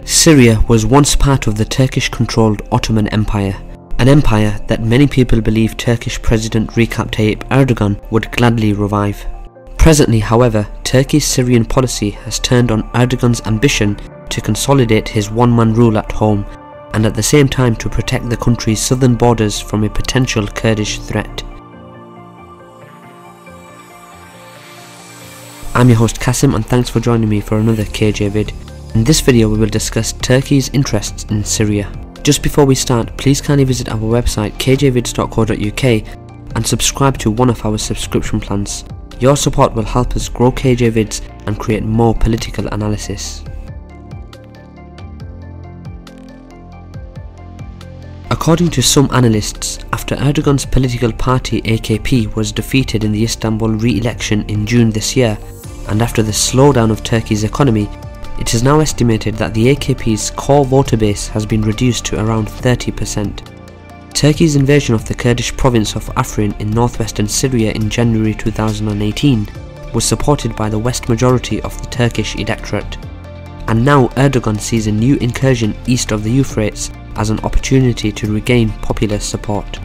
Syria was once part of the Turkish-controlled Ottoman Empire, an empire that many people believe Turkish President Recep Tayyip Erdogan would gladly revive. Presently, however, Turkey's Syrian policy has turned on Erdogan's ambition to consolidate his one-man rule at home and at the same time to protect the country's southern borders from a potential Kurdish threat. I'm your host Kasim, and thanks for joining me for another KJ vid. In this video we will discuss Turkey's interests in Syria. Just before we start, please kindly visit our website kjvids.co.uk and subscribe to one of our subscription plans. Your support will help us grow KJ vids and create more political analysis. According to some analysts, after Erdogan's political party AKP was defeated in the Istanbul re-election in June this year, and after the slowdown of Turkey's economy, it is now estimated that the AKP's core voter base has been reduced to around 30%. Turkey's invasion of the Kurdish province of Afrin in northwestern Syria in January 2018 was supported by the west majority of the Turkish electorate, and now Erdogan sees a new incursion east of the Euphrates as an opportunity to regain popular support.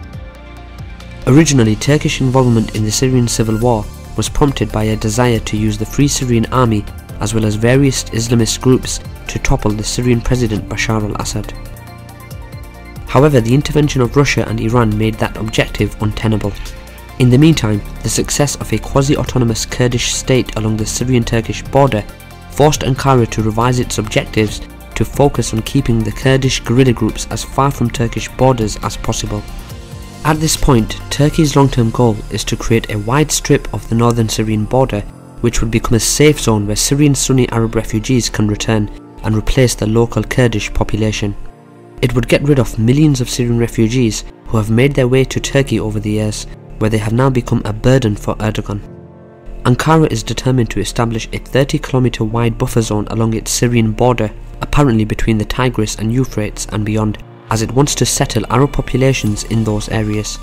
Originally, Turkish involvement in the Syrian civil war was prompted by a desire to use the Free Syrian Army as well as various Islamist groups to topple the Syrian President Bashar al-Assad. However, the intervention of Russia and Iran made that objective untenable. In the meantime, the success of a quasi-autonomous Kurdish state along the Syrian-Turkish border forced Ankara to revise its objectives to focus on keeping the Kurdish guerrilla groups as far from Turkish borders as possible. At this point, Turkey's long-term goal is to create a wide strip of the northern Syrian border which would become a safe zone where Syrian Sunni Arab refugees can return and replace the local Kurdish population. It would get rid of millions of Syrian refugees who have made their way to Turkey over the years, where they have now become a burden for Erdogan. Ankara is determined to establish a 30-kilometer wide buffer zone along its Syrian border, apparently between the Tigris and Euphrates and beyond, as it wants to settle Arab populations in those areas.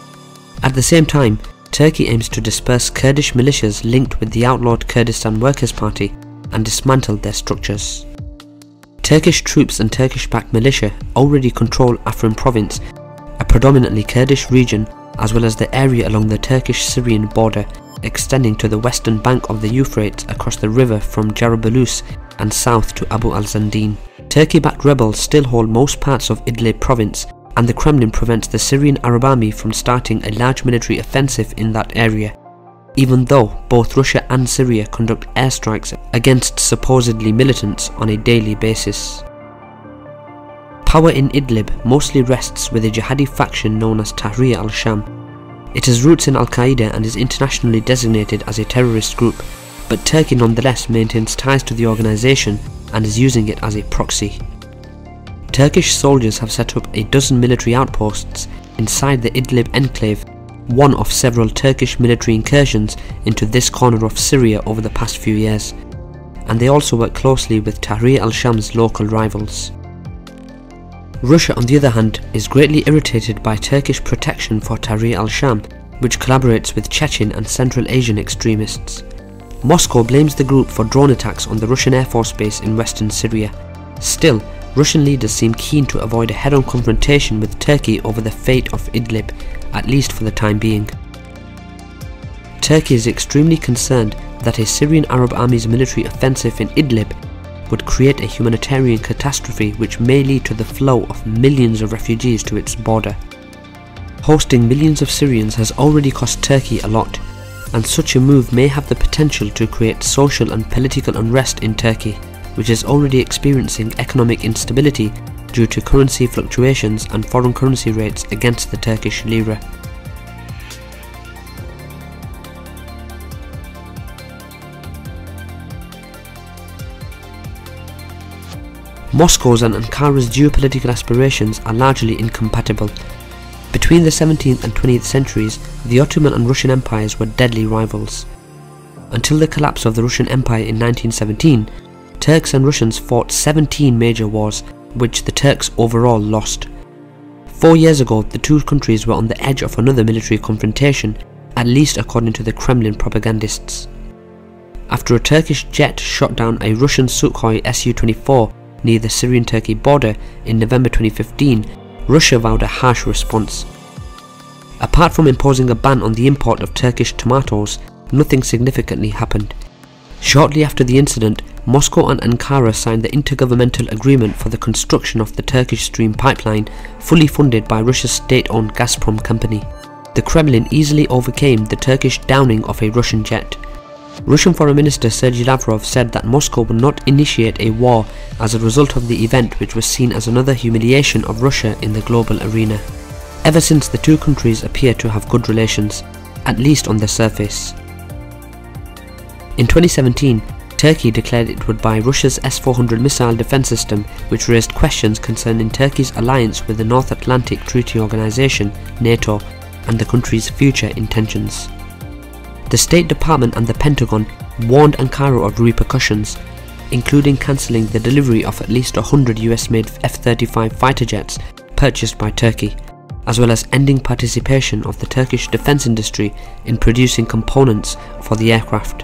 At the same time, Turkey aims to disperse Kurdish militias linked with the outlawed Kurdistan Workers' Party and dismantle their structures. Turkish troops and Turkish-backed militia already control Afrin province, a predominantly Kurdish region, as well as the area along the Turkish-Syrian border, extending to the western bank of the Euphrates across the river from Jarablus and south to Abu al-Zandin. Turkey-backed rebels still hold most parts of Idlib province, and the Kremlin prevents the Syrian Arab army from starting a large military offensive in that area, even though both Russia and Syria conduct airstrikes against supposedly militants on a daily basis. Power in Idlib mostly rests with a jihadi faction known as Tahrir al-Sham. It has roots in Al-Qaeda and is internationally designated as a terrorist group, but Turkey nonetheless maintains ties to the organisation and is using it as a proxy. Turkish soldiers have set up a dozen military outposts inside the Idlib enclave, one of several Turkish military incursions into this corner of Syria over the past few years, and they also work closely with Tahrir al-Sham's local rivals. Russia, on the other hand, is greatly irritated by Turkish protection for Tahrir al-Sham, which collaborates with Chechen and Central Asian extremists. Moscow blames the group for drone attacks on the Russian Air Force base in western Syria. Still, Russian leaders seem keen to avoid a head-on confrontation with Turkey over the fate of Idlib, at least for the time being. Turkey is extremely concerned that a Syrian Arab army's military offensive in Idlib would create a humanitarian catastrophe which may lead to the flow of millions of refugees to its border. Hosting millions of Syrians has already cost Turkey a lot, and such a move may have the potential to create social and political unrest in Turkey, which is already experiencing economic instability due to currency fluctuations and foreign currency rates against the Turkish lira. Moscow's and Ankara's geopolitical aspirations are largely incompatible. Between the 17th and 20th centuries, the Ottoman and Russian empires were deadly rivals. Until the collapse of the Russian Empire in 1917, Turks and Russians fought 17 major wars, which the Turks overall lost. 4 years ago, the two countries were on the edge of another military confrontation, at least according to the Kremlin propagandists. After a Turkish jet shot down a Russian Sukhoi Su-24 near the Syrian-Turkey border in November 2015, Russia vowed a harsh response. Apart from imposing a ban on the import of Turkish tomatoes, nothing significantly happened. Shortly after the incident, Moscow and Ankara signed the intergovernmental agreement for the construction of the Turkish Stream pipeline, fully funded by Russia's state-owned Gazprom company. The Kremlin easily overcame the Turkish downing of a Russian jet. Russian Foreign Minister Sergei Lavrov said that Moscow would not initiate a war as a result of the event, which was seen as another humiliation of Russia in the global arena. Ever since, the two countries appear to have good relations, at least on the surface. In 2017, Turkey declared it would buy Russia's S-400 missile defense system, which raised questions concerning Turkey's alliance with the North Atlantic Treaty Organization, NATO, and the country's future intentions. The State Department and the Pentagon warned Ankara of repercussions, including cancelling the delivery of at least 100 US-made F-35 fighter jets purchased by Turkey, as well as ending participation of the Turkish defense industry in producing components for the aircraft.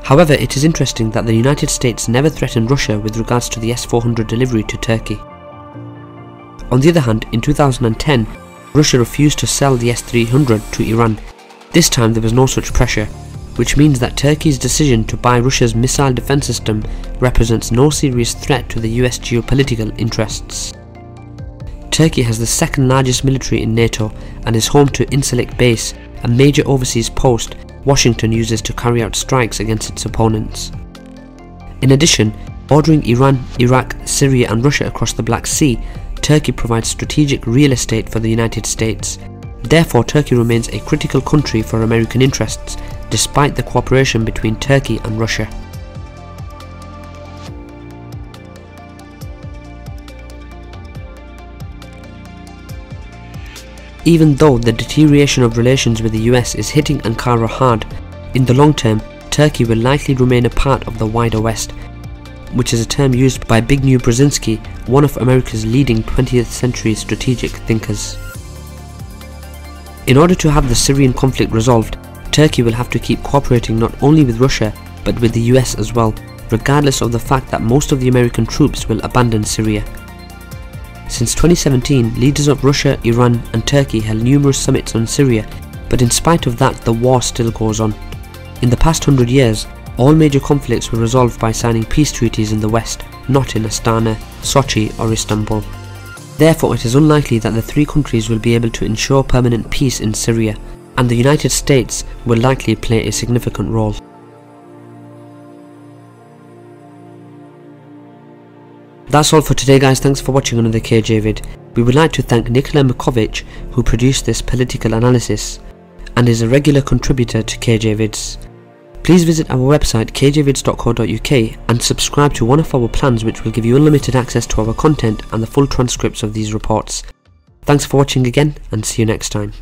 However, it is interesting that the United States never threatened Russia with regards to the S-400 delivery to Turkey. On the other hand, in 2010, Russia refused to sell the S-300 to Iran. This time there was no such pressure, which means that Turkey's decision to buy Russia's missile defense system represents no serious threat to the US geopolitical interests. Turkey has the second largest military in NATO and is home to Incirlik Base, a major overseas post Washington uses to carry out strikes against its opponents. In addition, bordering Iran, Iraq, Syria and Russia across the Black Sea, Turkey provides strategic real estate for the United States. Therefore, Turkey remains a critical country for American interests, despite the cooperation between Turkey and Russia. Even though the deterioration of relations with the US is hitting Ankara hard, in the long term, Turkey will likely remain a part of the wider West, which is a term used by Zbigniew Brzezinski, one of America's leading 20th century strategic thinkers. In order to have the Syrian conflict resolved, Turkey will have to keep cooperating not only with Russia, but with the US as well, regardless of the fact that most of the American troops will abandon Syria. Since 2017, leaders of Russia, Iran and Turkey held numerous summits on Syria, but in spite of that, the war still goes on. In the past 100 years, all major conflicts were resolved by signing peace treaties in the West, not in Astana, Sochi or Istanbul. Therefore, it is unlikely that the three countries will be able to ensure permanent peace in Syria, and the United States will likely play a significant role. That's all for today guys, thanks for watching another KJ vid. We would like to thank Nikola Mukovic, who produced this political analysis and is a regular contributor to KJ vids. Please visit our website kjvids.co.uk and subscribe to one of our plans, which will give you unlimited access to our content and the full transcripts of these reports. Thanks for watching again, and see you next time.